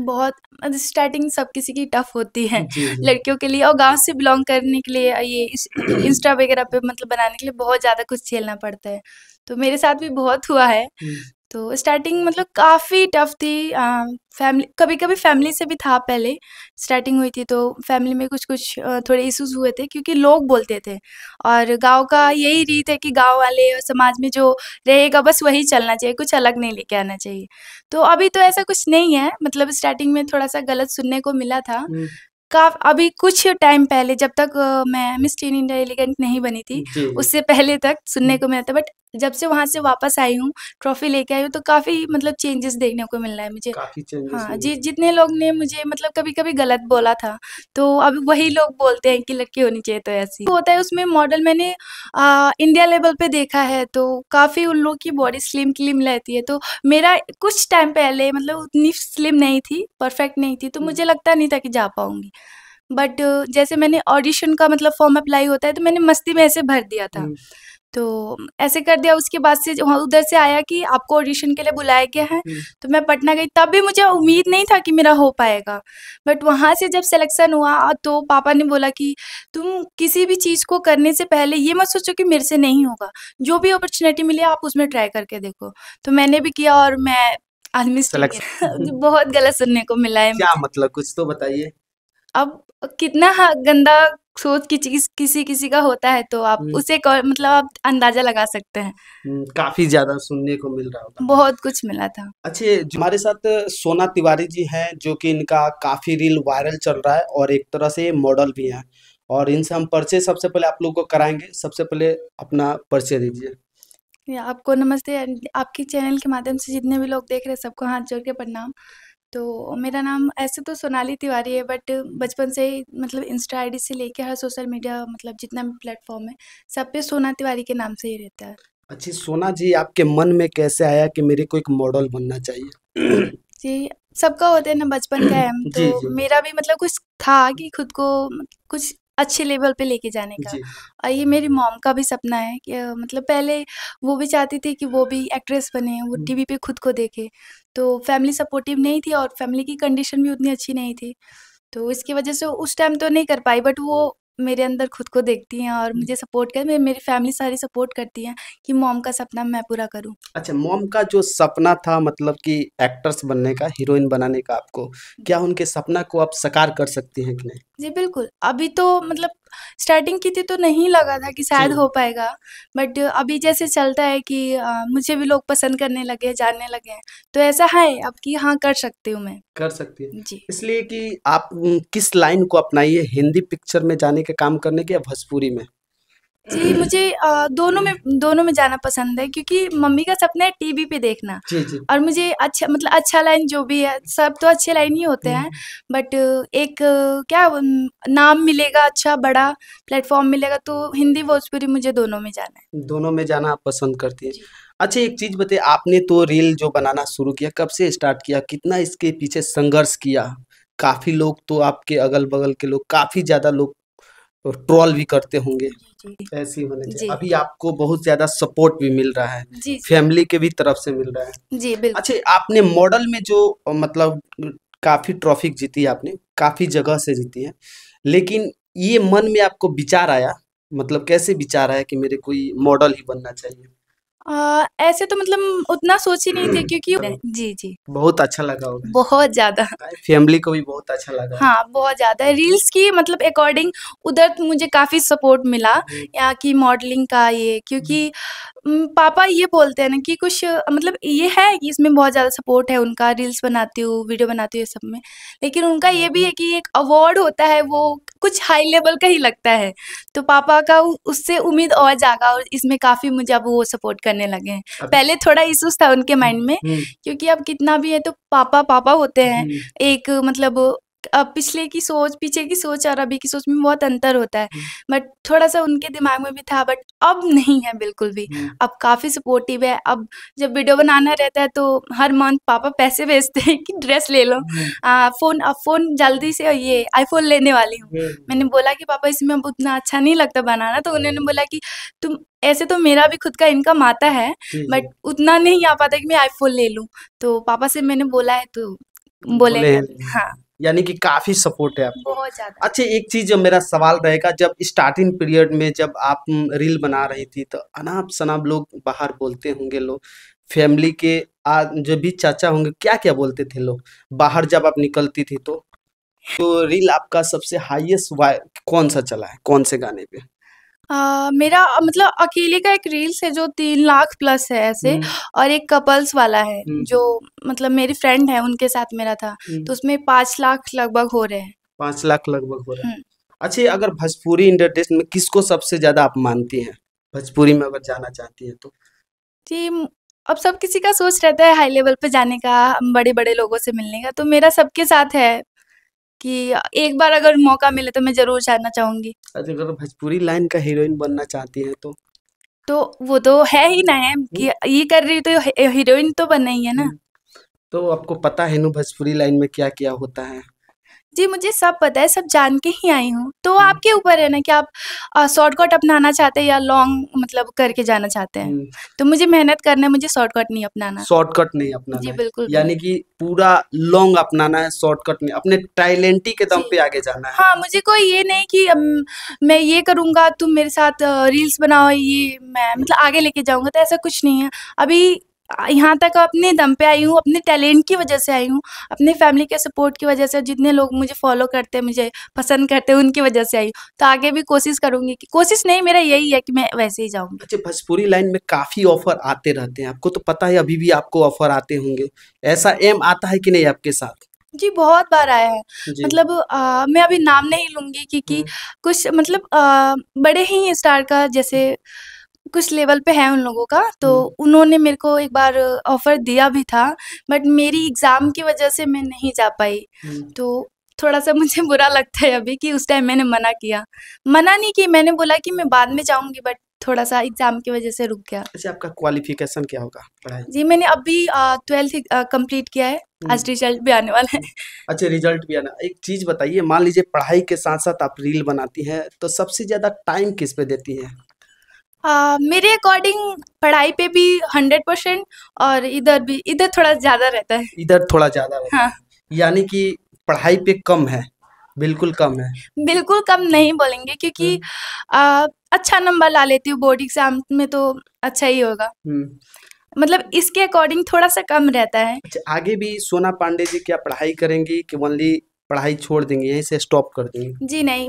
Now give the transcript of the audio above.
बहुत स्टार्टिंग सब किसी की टफ होती है जी, जी। लड़कियों के लिए, और गांव से बिलोंग करने के लिए ये इंस्टा वगैरह पे मतलब बनाने के लिए बहुत ज़्यादा कुछ झेलना पड़ता है। तो मेरे साथ भी बहुत हुआ है। हुँ, तो स्टार्टिंग मतलब काफ़ी टफ थी। फैमिली, कभी-कभी फैमिली से भी था पहले, स्टार्टिंग हुई थी तो फैमिली में कुछ-कुछ थोड़े इश्यूज़ हुए थे क्योंकि लोग बोलते थे, और गाँव का यही रीत है कि गाँव वाले और समाज में जो रहेगा बस वही चलना चाहिए, कुछ अलग नहीं लेके आना चाहिए। तो अभी तो ऐसा कुछ नहीं है, मतलब स्टार्टिंग में थोड़ा-सा गलत सुनने को मिला था। हुँ। अभी कुछ टाइम पहले जब तक मैं मिस टीन इंडिया एलिगेंट नहीं बनी थी, जी, जी। उससे पहले तक सुनने हुँ, को मिला था, बट जब से वहाँ से वापस आई हूँ, ट्रॉफ़ी लेके आई हूँ, तो काफ़ी मतलब चेंजेस देखने को मिल रहा है मुझे। काफ़ी चेंजेस हाँ, हुए जी, हैं। जितने लोग ने मुझे मतलब कभी-कभी गलत बोला था, तो अब वही लोग बोलते हैं कि लड़की होनी चाहिए तो ऐसी। होता है उसमें मॉडल, मैंने इंडिया लेवल पे देखा है, तो काफ़ी उन लोग की बॉडी स्लिम-क्लिम रहती है, तो मेरा कुछ टाइम पहले मतलब उतनी स्लिम नहीं थी, परफेक्ट नहीं थी, तो हुँ, मुझे लगता नहीं था कि जा पाऊँगी। बट जैसे मैंने ऑडिशन का मतलब फॉर्म अप्लाई होता है, तो मैंने मस्ती में ऐसे भर दिया था। हुँ। तो ऐसे कर दिया, उसके बाद से वहाँ उधर से आया कि आपको ऑडिशन के लिए बुलाया गया है, हुँ। तो मैं पटना गई, तब भी मुझे उम्मीद नहीं था कि मेरा हो पाएगा। बट वहाँ से जब सिलेक्शन हुआ, तो पापा ने बोला कि तुम किसी भी चीज़ को करने से पहले ये मत सोचो कि मेरे से नहीं होगा, जो भी अपॉर्च्युनिटी मिले आप उसमें ट्राई करके देखो। तो मैंने भी किया, और मैं आज मिस सिलेक्शन इंडिया बहुत गलत सुनने को मिला है क्या मुझे। मतलब कुछ तो बताइए? अब कितना गंदा सोच की चीज़ किसी-किसी का होता है, तो आप हुँ, उसे मतलब आप अंदाज़ा लगा सकते हैं। हुँ, काफ़ी ज़्यादा सुनने को मिल रहा होगा। बहुत कुछ मिला था। अच्छा, जो हमारे साथ सोना तिवारी जी हैं, जो कि इनका काफ़ी रील वायरल चल रहा है और एक तरह से ये मॉडल भी हैं। और इनसे हम परिचय सबसे पहले आप लोगों को कराएँगे। सबसे पहले अपना परिचय दीजिए। या आपको नमस्ते, आपके चैनल के माध्यम से जितने भी लोग देख रहे हैं सबको हाथ जोड़ के प्रणाम। तो मेरा नाम ऐसे तो सोनाली तिवारी है, बट बचपन से ही मतलब इंस्टा आईडी से लेके हर सोशल मीडिया मतलब जितना भी प्लेटफ़ॉर्म है, सब पे सोना तिवारी के नाम से ही रहता है। अच्छी सोना जी, आपके मन में कैसे आया कि मेरे को एक मॉडल बनना चाहिए? जी, सबका होता है ना बचपन का एम, जी, तो जी। मेरा भी मतलब कुछ था कि खुद को कुछ अच्छे लेवल पे लेके जाने का। जी। और ये मेरी मॉम का भी सपना है कि मतलब पहले वो भी चाहती थी कि वो भी एक्ट्रेस बने, वो हुँ। टीवी पे खुद को देखे। तो फैमिली सपोर्टिव नहीं थी, और फैमिली की कंडीशन भी उतनी अच्छी नहीं थी। तो इसकी वजह से उस टाइम तो नहीं कर पाई, बट वो मेरे अंदर खुद को देखती हैं और मुझे सपोर्ट कर मेरी फैमिली सारी सपोर्ट करती हैं कि मॉम का सपना मैं पूरा करूँ। अच्छा, मॉम का जो सपना था मतलब कि एक्टर्स बनने का, हीरोइन बनाने का आपको, क्या उनके सपना को आप साकार कर सकती हैं कि नहीं? जी, बिल्कुल। अभी तो मतलब स्टार्टिंग की थी तो नहीं लगा था कि जी। शायद हो पाएगा, बट अभी जैसे चलता है कि मुझे भी लोग पसंद करने लगे हैं, जानने लगे हैं, तो ऐसा है अब कि हाँ, कर सकती हूँ मैं। कर सकती है। जी। इसलिए कि आप किस लाइन को अपनाइए, हिंदी पिक्चर में जाने का काम करने की या भोजपुरी में? जी, मुझे दोनों में जाना पसंद है, क्योंकि मम्मी का सपना है टीवी पे देखना, जी, जी। और मुझे अच्छा मतलब अच्छा लाइन जो भी है, सब तो अच्छे लाइन ही होते हुँ, हैं, बट एक क्या नाम मिलेगा, अच्छा बड़ा प्लेटफ़ॉर्म मिलेगा, तो हिंदी, भोजपुरी मुझे दोनों में जाना है। दोनों में जाना आप पसंद करती हैं। जी। अच्छा एक चीज़ बताइए आपने तो रील जो बनाना शुरू किया, कब से स्टार्ट किया? कितना इसके पीछे संघर्ष किया? काफ़ी लोग तो आपके अगल-बगल के लोग काफ़ी ज़्यादा लोग ट्रोल भी करते होंगे। जी, जी। ऐसे ही होने चाहिए। जी। अभी आपको बहुत ज़्यादा सपोर्ट भी मिल रहा है, जी, जी। फैमिली के भी तरफ से मिल रहा है। जी, बिल्कुल। अच्छा आपने मॉडल में जो मतलब काफ़ी ट्रॉफी जीती आपने, काफ़ी जगह से जीती हैं। लेकिन ये मन में आपको विचार आया, मतलब कैसे विचार आया कि मेरे को ये मॉडल ही बनना चाहिए? ऐसे तो मतलब उतना सोची नहीं थी, क्योंकि जी, जी। बहुत अच्छा लगा होगा। बहुत ज़्यादा। फैमिली को भी बहुत अच्छा लगा होगा। हाँ, बहुत ज़्यादा रील्स की मतलब अकॉर्डिंग उधर तो मुझे काफ़ी सपोर्ट मिला, हुँ, यहाँ की मॉडलिंग का ये, हुँ, क्योंकि पापा ये बोलते हैं ना कि कुछ मतलब ये है कि इसमें बहुत ज़्यादा सपोर्ट है उनका, रील्स बनाती हूँ, वीडियो बनाती हूँ, ये सब में। लेकिन उनका ये भी है कि एक अवार्ड होता है, वो कुछ हाई लेवल का ही लगता है। तो पापा का उससे उम्मीद और जागा, और इसमें काफ़ी मुझे अब वो सपोर्ट करने लगे हैं। अभी पहले थोड़ा इश्यूज़ था उनके माइंड में, हुँ, क्योंकि अब कितना भी है तो पापा पापा होते हैं। हुँ, एक मतलब पिछले की सोच, पीछे की सोच और अभी की सोच में बहुत अंतर होता है। हुँ, बट थोड़ा-सा उनके दिमाग में भी था, बट अब नहीं है बिल्कुल भी। हुँ, अब काफ़ी सपोर्टिव है। अब जब वीडियो बनाना रहता है तो हर मंथ पापा पैसे भेजते हैं कि ड्रेस ले लो। हुँ, फ़ोन जल्दी से ये आईफ़ोन लेने वाली हूँ। हुँ, मैंने बोला कि पापा इसमें अब उतना अच्छा नहीं लगता बनाना, तो उन्होंने बोला कि तुम ऐसे तो मेरा भी खुद का इनकम आता है, जी, बट जी। उतना नहीं आ पाता कि मैं आईफ़ोन ले लूँ। तो पापा से मैंने बोला है, तो बोले बोलेंगे। हैं। हाँ, यानी कि काफ़ी सपोर्ट है आपको। बहुत ज़्यादा। अच्छा, एक चीज़ जो मेरा सवाल रहेगा, जब स्टार्टिंग पीरियड में जब आप रील बना रही थी तो अनाप-शनाप लोग बाहर बोलते होंगे लोग, फैमिली के जो भी चाचा होंगे क्या-क्या बोलते थे लोग? बाहर जब आप निकलती थी तो? तो रील आपका सबसे हाईएस्ट कौन-सा चला है? कौन से गाने पे? मेरा मतलब अकेले का एक रील्स है जो 3 लाख प्लस है ऐसे, हुँ, और एक कपल्स वाला है हुँ, जो मतलब मेरी फ्रेंड है उनके साथ मेरा था, हुँ। तो उसमें 5 लाख लगभग हो रहे हैं। 5 लाख लगभग हो रहा है। हुँ। अच्छा, ये अगर भोजपुरी इंडस्ट्री में किसको सबसे ज़्यादा आप मानती हैं? भोजपुरी में अगर जाना चाहती हैं तो? जी, अब सब किसी का सोच रहता है हाई लेवल पे जाने का, बड़े-बड़े लोगों से मिलने का, तो मेरा सबके साथ है कि एक बार अगर मौका मिले तो मैं ज़रूर जाना चाहूँगी। अच्छा, अगर भोजपुरी लाइन का हीरोइन बनना चाहती हैं तो? तो वो तो है ही ना है हुँ, कि ये कर रही तो हीरोइन तो बनना ही है ना। हुँ। तो आपको पता है ना भोजपुरी लाइन में क्या-क्या होता है? जी, मुझे सब पता है, सब जान के ही आई हूँ। तो हुँ, आपके ऊपर है ना कि आप शॉर्टकट अपनाना चाहते हैं या लॉन्ग मतलब करके जाना चाहते हैं। हुँ। तो मुझे मेहनत करना है, मुझे शॉर्टकट नहीं अपनाना। शॉर्टकट नहीं अपनाना जी, है। बिल्कुल भी नहीं। यानी कि पूरा लॉन्ग अपनाना है, शॉर्टकट नहीं। अपने टैलेंट ही के दम जी। पे आगे जाना है। हाँ, मुझे कोई ये नहीं कि मैं ये करूँगा, तुम मेरे साथ रील्स बनाओ, ये मैं मतलब आगे लेके जाऊँगा, तो ऐसा कुछ नहीं है। अभी यहाँ तक अपने दम पे आई हूँ, अपने टैलेंट की वजह से आई हूँ, अपने फैमिली के सपोर्ट की वजह से, जितने लोग मुझे फ़ॉलो करते हैं, मुझे पसंद करते हैं, उनकी वजह से आई हूँ। तो आगे भी कोशिश करूँगी कि कोशिश नहीं, मेरा यही है कि मैं वैसे ही जाऊँगी। अच्छा, भोजपुरी लाइन में काफ़ी ऑफ़र आते रहते हैं। आपको तो पता है अभी भी आपको ऑफ़र आते होंगे। ऐसा एम आता है कि नहीं आपके साथ? जी, बहुत बार आया है। जी। मतलब मैं अभी नाम नहीं लूँगी क्योंकि हुँ, कुछ मतलब बड़े ही स्टार का जैसे कुछ लेवल पे है उन लोगों का, तो हुँ, उन्होंने मेरे को एक बार ऑफ़र दिया भी था, बट मेरी एग्ज़ाम की वज़ह से मैं नहीं जा पाई। हुँ। तो थोड़ा-सा मुझे बुरा लगता है अभी कि उस टाइम मैंने मना किया। मना नहीं की, मैंने बोला कि मैं बाद में जाऊँगी, बट थोड़ा-सा एग्ज़ाम की वज़ह से रुक गया। अच्छा, आपका क्वालिफ़िकेशन क्या होगा पढ़ाई? जी, मैंने अभी 12th कंप्लीट किया है, हुँ, आज रिज़ल्ट भी आने वाला है। हुँ। अच्छा, रिज़ल्ट भी आना। एक चीज़ बताइए, मान लीजिए पढ़ाई के साथ-साथ आप रील बनाती हैं, तो सबसे ज़्यादा टाइम किस पे देती हैं? मेरे अकॉर्डिंग पढ़ाई पे भी 100% और इधर थोड़ा ज़्यादा रहता है। इधर थोड़ा ज़्यादा रहता हाँ, है। यानी कि पढ़ाई पे कम है, बिल्कुल कम है। बिल्कुल कम नहीं बोलेंगे हुँ, क्योंकि अ, अच्छा नंबर ला लेती हूँ बोर्ड एग्ज़ाम में तो अच्छा ही होगा। हुँ। मतलब इसके अकॉर्डिंग थोड़ा-सा कम रहता है। अच्छा, आगे भी सोना पांडे जी क्या पढ़ाई करेंगी कि ओनली पढ़ाई छोड़ देंगी, यहीं से स्टॉप कर देंगी? जी नहीं।